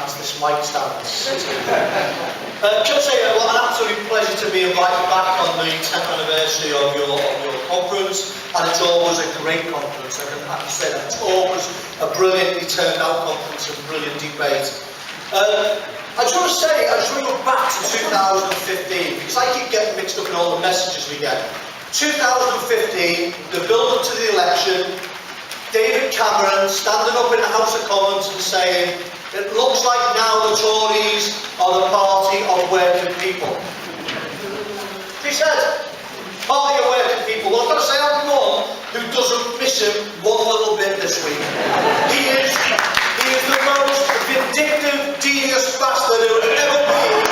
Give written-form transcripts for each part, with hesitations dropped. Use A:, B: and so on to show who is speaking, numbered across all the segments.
A: as this mic stand. Can I say, well, an absolute pleasure to be invited back on the 10th anniversary of your conference, and it's always a great conference. I can have to say that it's always a brilliantly turned out conference and brilliant debate. I just want to say, I just want to go back to 2015, because I keep getting mixed up in all the messages we get. 2015, the build-up to the election, David Cameron standing up in the House of Commons and saying, it looks like now the Tories are the party of working people. He said, party of working people. Well, I've got to say, I'm one who doesn't miss him one little bit this week. He is the most vindictive, devious bastard who has ever been.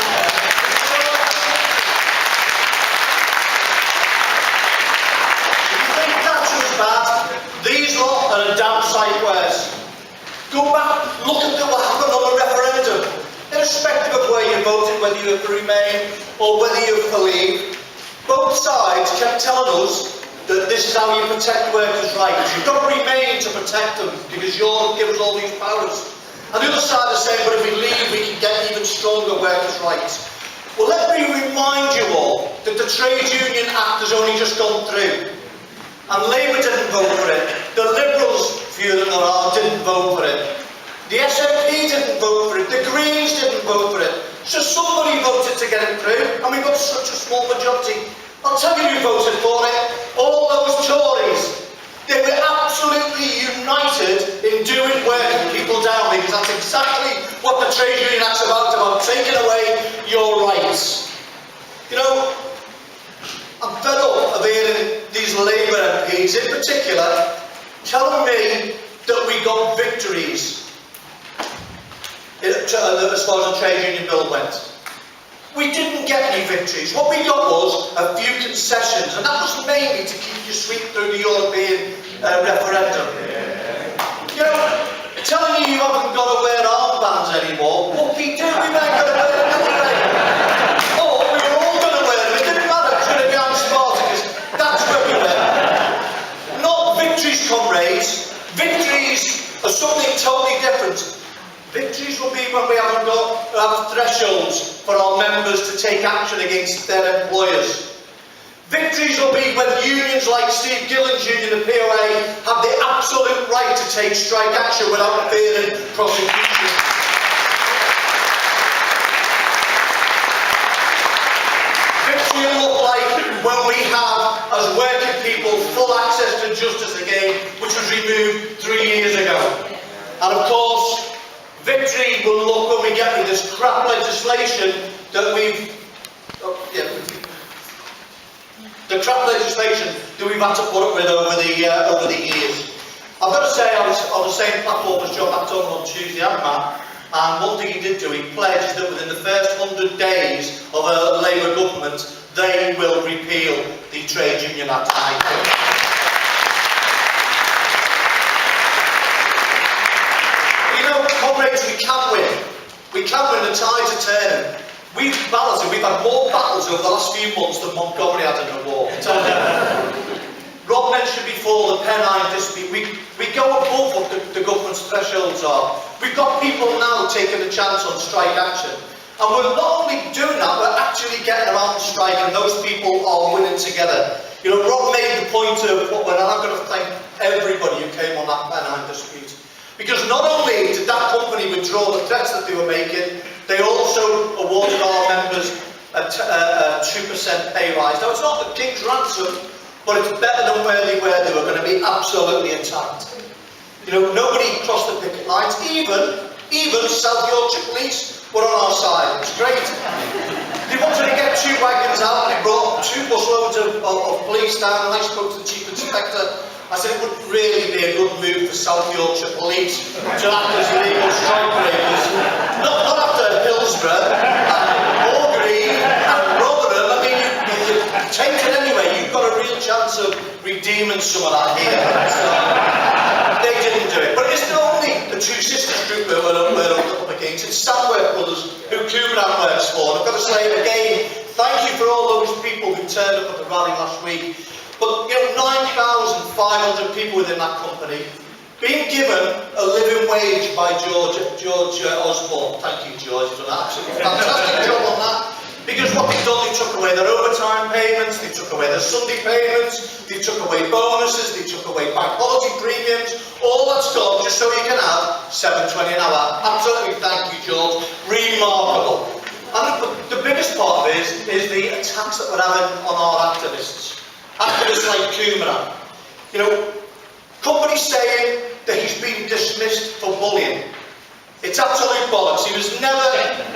A: If you think Thatcher's bad, these lot are a damn sight worse. Go back, look at what happened on the referendum. Irrespective of where you voted, whether you were for Remain or whether you were for Leave, both sides kept telling us that this is how you protect workers' rights. You've got to Remain to protect them because you'll give us all these powers. And the other side is saying, but if we leave, we can get even stronger workers' rights. Well, let me remind you all that the Trade Union Act has only just gone through. And Labour didn't vote for it. The Liberals, few of them there are, didn't vote for it. The SNP didn't vote for it. The Greens didn't vote for it. So somebody voted to get it through, and we got such a small majority. I'll tell you who voted for it. All those Tories. They were absolutely united in doing working people down, because that's exactly what the Trade Union Act's about taking away your rights. You know, I'm fed up of hearing these Labour MPs in particular telling me that we got victories as far as the Trade Union Bill went. We didn't get any victories. What we got was a few concessions, and that was mainly to keep you sweet through the European referendum. You know, telling you haven't got to wear armbands anymore, what we do, we might got to wear them anyway. Oh, we were all going to wear them. It didn't matter. It should have been Spartacus. That's where we went. Not victories, comrades. Victories are something totally different. Victories will be when we haven't got thresholds for our members to take action against their employers. Victories will be when unions like Steve Gillen's union, the POA, have the absolute right to take strike action without fearing prosecution. Victory will look like when we have, as working people, full access to justice again, which was removed 3 years ago. And of course, victory will look when we get rid of this crap legislation that we've had to put up with over the years. I've got to say, I was on the same platform as John Macdonald on Tuesday and Matt, and one thing he did do, he pledged that within the first 100 days of a Labour government, they will repeal the Trade Union Act. Comrades, we can win. We can win. The tides are turning. We've had more battles over the last few months than Montgomery had in the war. Rob mentioned before the Pennine dispute. We go above what the government's thresholds are. We've got people now taking a chance on strike action. And we're not only doing that, we're actually getting around the strike, and those people are winning together. You know, Rob made the point of, and I'm going to thank everybody who came on that Pennine dispute. Because not only did that company withdraw the threats that they were making, they also awarded our members a 2% pay rise. Now, it's not the king's ransom, but it's better than where they were. They were going to be absolutely intact. You know, nobody crossed the picket lines. Even South Yorkshire Police were on our side. It's great. They wanted to get 2 wagons out, and they brought 2 busloads of police down, and I spoke to the Chief Inspector. I said it wouldn't really be a good move for South Yorkshire Police to act as illegal strike breakers. Not after Hillsborough, Orgreave and Rotherham. I mean, you take it anyway. You've got a real chance of redeeming some of that here. So, they didn't do it. But it's not only the 2 sisters group that we're up against. It's Sandworth Brothers, who Kubran works for. And I've got to say again, thank you for all those people who turned up at the rally last week. But, you know, 9,500 people within that company, being given a living wage by George Osborne. Thank you, George, you've done an absolutely fantastic job on that. Because what they've done, they took away their overtime payments, they took away their Sunday payments, they took away bonuses, they took away bank holiday premiums. All that's gone just so you can have £7.20 an hour. Absolutely, thank you, George. Remarkable. And the biggest part of it is the attacks that we're having on our activists. Activists like Kumaran. You know, companies saying that he's been dismissed for bullying. It's absolute bollocks. He was never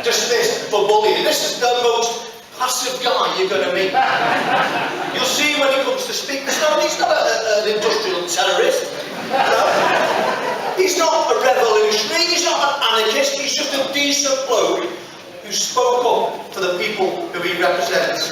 A: dismissed for bullying. This is the most passive guy you're going to meet. You'll see when he comes to speak. He's not an industrial terrorist. He's not a revolutionary. He's not an anarchist. He's just a decent bloke who spoke up for the people who he represents.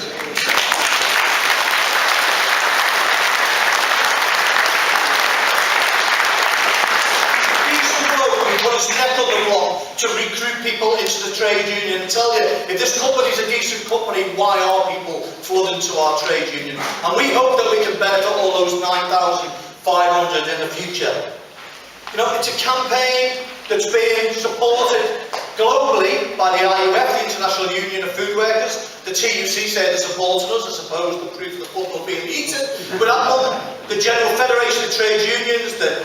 A: Neck on the block to recruit people into the trade union and tell you, if this company's a decent company, why are people flooding to our trade union? And we hope that we can benefit all those 9,500 in the future. You know, it's a campaign that's being supported globally by the IUF, the International Union of Food Workers. The TUC say they're supporting us. I suppose the proof of the football being eaten. But at the moment, the General Federation of Trade Unions, the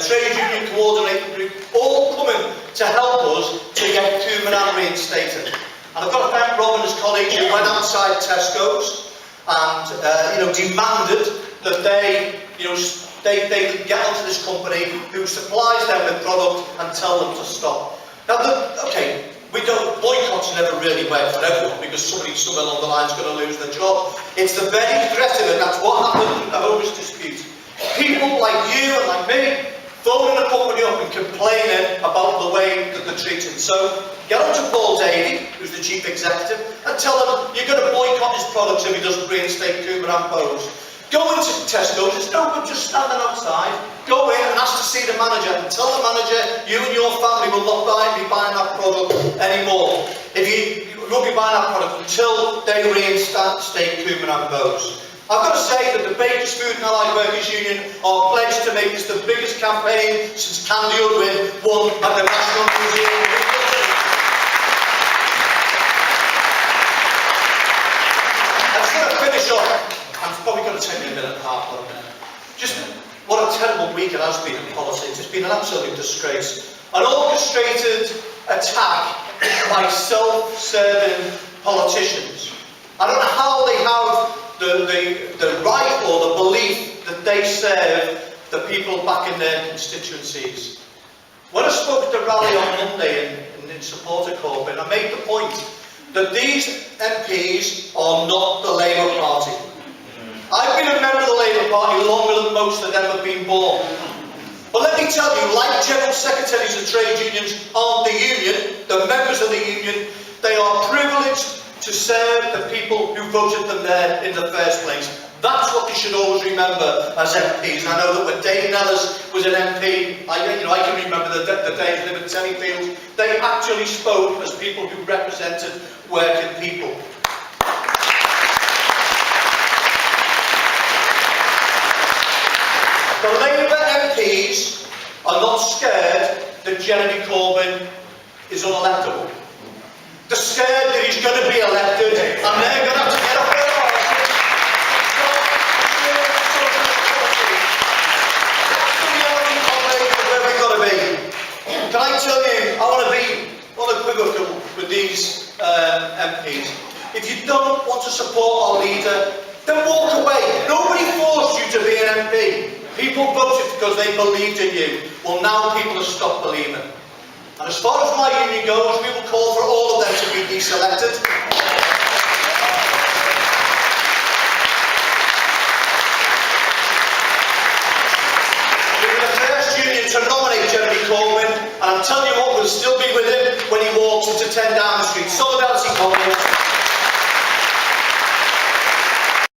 A: Trade Union Coordinating Group, all coming to help us to get Kumaran reinstated. And I've got to thank Rob and his colleagues who went outside Tesco's and demanded that they get onto this company who supplies them with product and tell them to stop. Now, boycotts never really work for everyone because somebody somewhere along the line is going to lose their job. It's the very threat of it. That's what happened in the homeless dispute. People like you and like me phoning the company up and complaining about the way that they're treated. So get on to Paul Davey, who's the chief executive, and tell him you're going to boycott his products if he doesn't reinstate Kumaran Pose. Go into Tesco's, it's no good just standing outside. Go in and ask to see the manager and tell the manager you and your family will not be buying that product anymore. You won't be buying that product until they reinstate Kumaran Pose. I've got to say that the Bakers Food and Allied Workers Union are pledged to make this the biggest campaign since Candy Udwin won at the National Museum. I'm just going to finish off. I'm probably going to take me a minute and a half. Just what a terrible week it has been in politics. It's been an absolute disgrace. An orchestrated attack by self-serving politicians. I don't know how they have the right or the belief that they serve the people back in their constituencies. When I spoke at the rally on Monday in support of Corbyn, I made the point that these MPs are not the Labour Party. I've been a member of the Labour Party longer than most of them have been born. But let me tell you, like General Secretaries of trade unions aren't the union, the members of the union, they are privileged to serve the people who voted them there in the first place. That's what they should always remember as MPs. And I know that when Dave Nellis was an MP, I can remember the days living in Tennyfields, they actually spoke as people who represented working people. The Labour MPs are not scared that Jeremy Corbyn is unelectable. They're scared that he's going to be elected and they're going to have to get off their arse. That's the reality, comrades, of where we've got to be. Can I tell you, I want to be unequivocal with these MPs. If you don't want to support our leader, then walk away. Nobody forced you to be an MP. People voted because they believed in you. Well, now people have stopped believing. And as far as my union goes, we will call for all of them to be deselected. We were the first union to nominate Jeremy Corbyn, and I'm telling you what, we'll still be with him when he walks into 10 Downing Street. Solidarity, Corbyn.